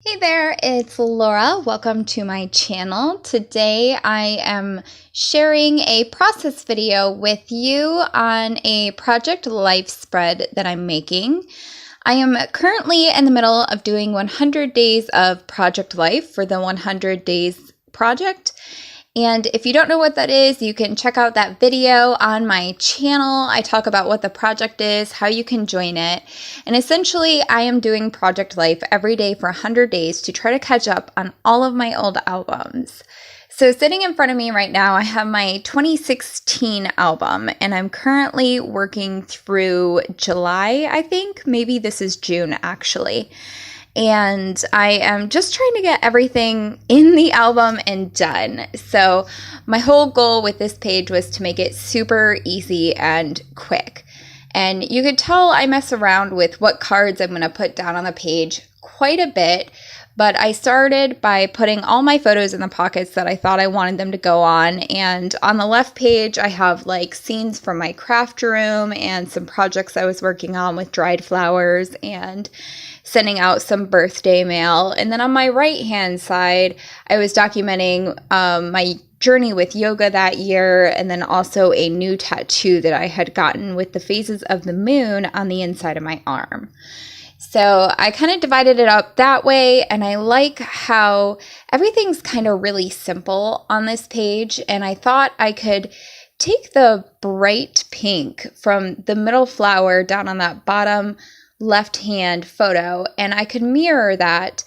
Hey there, it's Laura. Welcome to my channel. Today I am sharing a process video with you on a project life spread that I'm making. I am currently in the middle of doing 100 days of project life for the 100 days project. And if you don't know what that is, you can check out that video on my channel. I talk about what the project is, how you can join it. And essentially, I am doing Project Life every day for 100 days to try to catch up on all of my old albums. So sitting in front of me right now, I have my 2016 album, and I'm currently working through July, I think. Maybe this is June, actually. And I am just trying to get everything in the album and done. So my whole goal with this page was to make it super easy and quick. And you could tell I mess around with what cards I'm going to put down on the page quite a bit. But I started by putting all my photos in the pockets that I thought I wanted them to go on. And on the left page, I have like scenes from my craft room and some projects I was working on with dried flowers and sending out some birthday mail. And then on my right-hand side, I was documenting my journey with yoga that year, and then also a new tattoo that I had gotten with the phases of the moon on the inside of my arm. So I kind of divided it up that way, and I like how everything's kind of really simple on this page, and I thought I could take the bright pink from the middle flower down on that bottom left-hand photo, and I could mirror that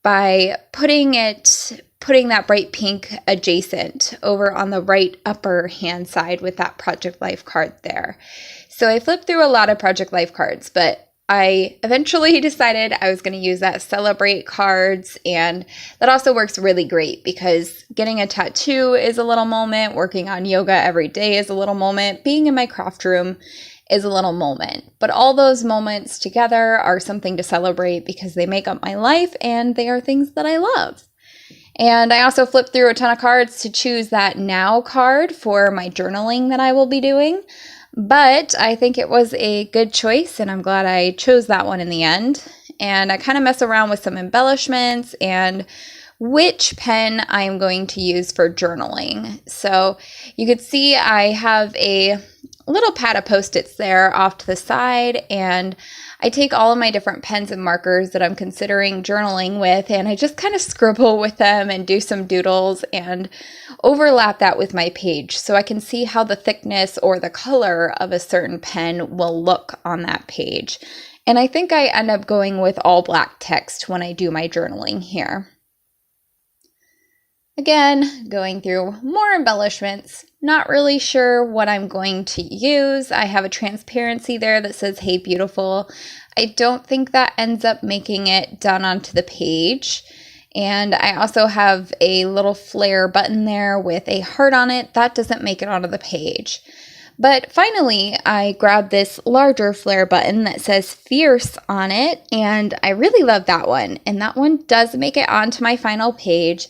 by putting that bright pink adjacent over on the right upper hand side with that Project Life card there. So I flipped through a lot of Project Life cards, but I eventually decided I was going to use that Celebrate cards, and that also works really great because getting a tattoo is a little moment, working on yoga every day is a little moment, being in my craft room is a little moment. But all those moments together are something to celebrate because they make up my life and they are things that I love. And I also flipped through a ton of cards to choose that Now card for my journaling that I will be doing. But I think it was a good choice, and I'm glad I chose that one in the end. And I kind of mess around with some embellishments and which pen I'm going to use for journaling. So you could see I have a little pad of Post-its there off to the side, and I take all of my different pens and markers that I'm considering journaling with, and I just kind of scribble with them and do some doodles and overlap that with my page so I can see how the thickness or the color of a certain pen will look on that page. And I think I end up going with all black text when I do my journaling here. Again, going through more embellishments, not really sure what I'm going to use. I have a transparency there that says, "Hey, beautiful." I don't think that ends up making it down onto the page. And I also have a little flare button there with a heart on it. That doesn't make it onto the page. But finally, I grabbed this larger flare button that says Fierce on it, and I really love that one. And that one does make it onto my final page.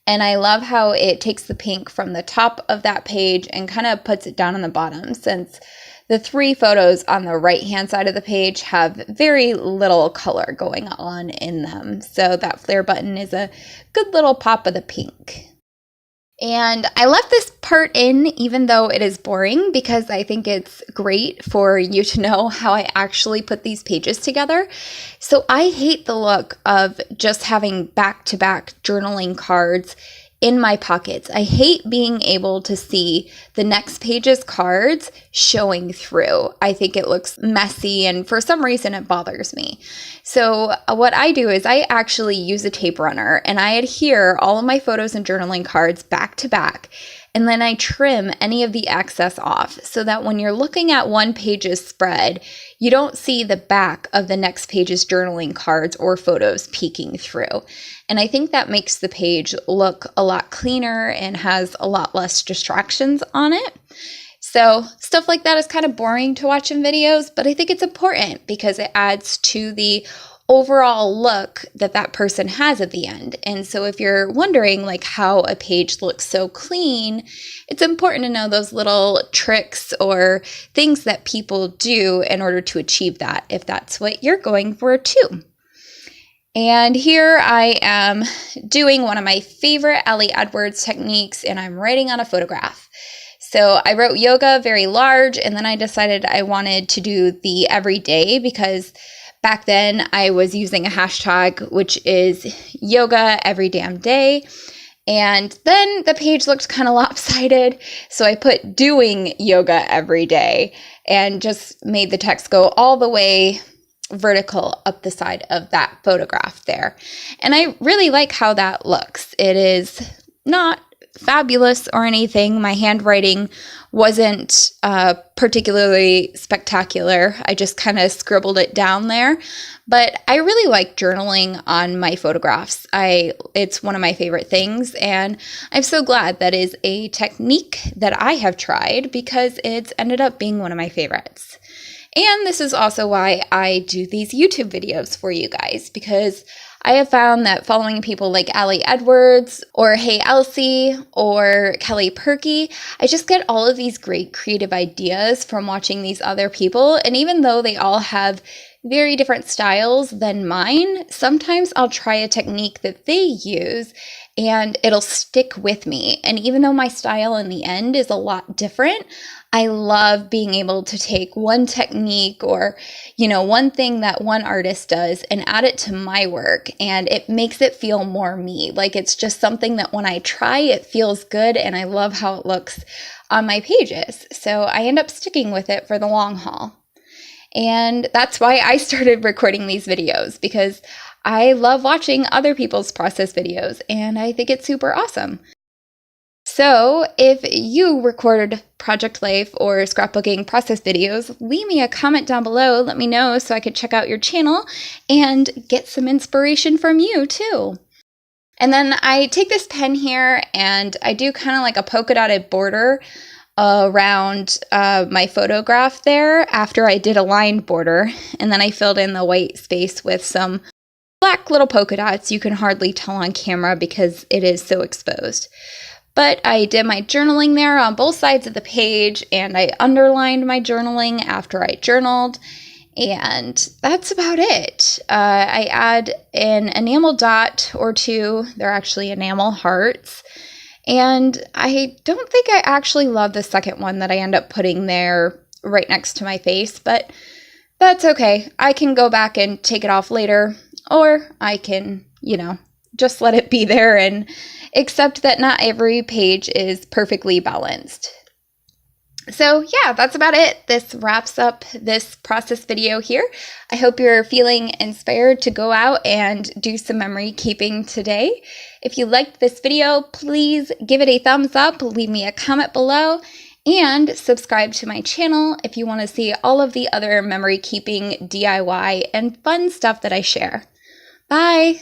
And I love how it takes the pink from the top of that page and kind of puts it down on the bottom, since the three photos on the right-hand side of the page have very little color going on in them. So that flare button is a good little pop of the pink. And I left this part in even though it is boring because I think it's great for you to know how I actually put these pages together. So I hate the look of just having back-to-back journaling cards in my pockets. I hate being able to see the next page's cards showing through. I think it looks messy, and for some reason it bothers me. So what I do is I actually use a tape runner, and I adhere all of my photos and journaling cards back to back. And then I trim any of the excess off so that when you're looking at one page's spread, you don't see the back of the next page's journaling cards or photos peeking through. And I think that makes the page look a lot cleaner and has a lot less distractions on it. So stuff like that is kind of boring to watch in videos, but I think it's important because it adds to the overall look that that person has at the end. And so if you're wondering like how a page looks so clean, it's important to know those little tricks or things that people do in order to achieve that, if that's what you're going for too. And here I am doing one of my favorite Ellie Edwards techniques, and I'm writing on a photograph. So I wrote yoga very large, and then I decided I wanted to do the everyday because back then I was using a hashtag, which is yoga every damn day. And then the page looked kind of lopsided, so I put doing yoga every day and just made the text go all the way vertical up the side of that photograph there. And I really like how that looks. It is not fabulous or anything. My handwriting wasn't particularly spectacular. I just kind of scribbled it down there. But I really like journaling on my photographs. It's one of my favorite things, and I'm so glad that is a technique that I have tried because it's ended up being one of my favorites. And this is also why I do these YouTube videos for you guys, because I have found that following people like Ellie Edwards or Hey Elsie or Kelly Perky, I just get all of these great creative ideas from watching these other people. And even though they all have very different styles than mine, sometimes I'll try a technique that they use and it'll stick with me. And even though my style in the end is a lot different, I love being able to take one technique or, one thing that one artist does and add it to my work. And it makes it feel more me. Like it's just something that when I try, it feels good and I love how it looks on my pages. So I end up sticking with it for the long haul. And that's why I started recording these videos, because I love watching other people's process videos and I think it's super awesome. So if you recorded project life or scrapbooking process videos, leave me a comment down below. Let me know so I could check out your channel and get some inspiration from you too. And then I take this pen here and I do kind of like a polka dotted border around my photograph there after I did a lined border. And then I filled in the white space with some black little polka dots. You can hardly tell on camera because it is so exposed. But I did my journaling there on both sides of the page, and I underlined my journaling after I journaled, and that's about it. I add an enamel dot or two. They're actually enamel hearts. And I don't think I actually love the second one that I end up putting there right next to my face, but that's okay. I can go back and take it off later, or I can, just let it be there and accept that not every page is perfectly balanced. So yeah, that's about it. This wraps up this process video here. I hope you're feeling inspired to go out and do some memory keeping today. If you liked this video, please give it a thumbs up, leave me a comment below, and subscribe to my channel if you want to see all of the other memory keeping DIY and fun stuff that I share. Bye!